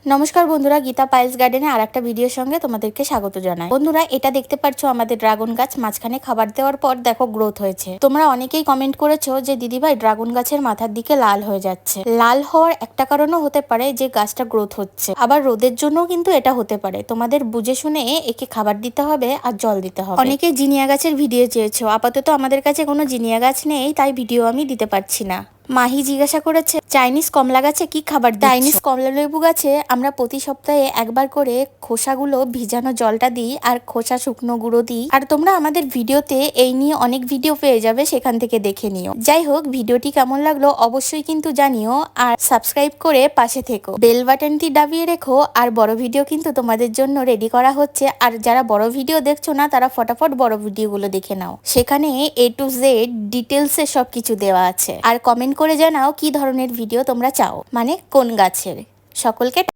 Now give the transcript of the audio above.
নমস্কার বন্ধুরা, গীতা পাইলস গার্ডেনে আর একটা ভিডিওর সঙ্গে তোমাদেরকে স্বাগত জানাই। বন্ধুরা, এটা দেখতে পাচ্ছ আমাদের ড্রাগন গাছ মাঝখানে খাবার দেওয়ার পর দেখো গ্রোথ হয়েছে। তোমরা অনেকেই কমেন্ট করেছো যে দিদিভাই ড্রাগন গাছের মাথার দিকে লাল হয়ে যাচ্ছে। লাল হওয়ার একটা কারণও হতে পারে যে গাছটা গ্রোথ হচ্ছে, আবার রোদের জন্যও কিন্তু এটা হতে পারে। তোমাদের বুঝে শুনে একে খাবার দিতে হবে আর জল দিতে হবে। অনেকে জিনিয়া গাছের ভিডিও চেয়েছো, আপাতত আমাদের কাছে কোনো জিনিয়া গাছ নেই, তাই ভিডিও আমি দিতে পারছি না। মাহি জিজ্ঞাসা করেছে চাইনিজ কমলা গাছে কি খাবার দিচ্ছ? চাইনিজ কমলা লেবু গাছে আমরা প্রতি সপ্তাহে একবার করে খোসাগুলো ভিজানো জলটা দিই আর খোসা শুকনো গুঁড়ো দিই। আর তোমরা আমাদের ভিডিওতে এই নিয়ে অনেক ভিডিও পেয়ে যাবে, সেখান থেকে দেখে নিও। যাই হোক, ভিডিওটি কেমন লাগলো অবশ্যই কিন্তু জানিও, আর সাবস্ক্রাইব করে পাশে থেকো, বেল বাটনটি দাবিয়ে রেখো। আর বড় ভিডিও কিন্তু তোমাদের জন্য রেডি করা হচ্ছে, আর যারা বড় ভিডিও দেখছো না তারা ফটাফট বড় ভিডিওগুলো দেখে নাও, সেখানে A to Z ডিটেলসে সবকিছু দেওয়া আছে। আর কমেন্ট করে জানাও কি ধরনের ভিডিও তোমরা চাও, মানে কোন গাছের। সকলকে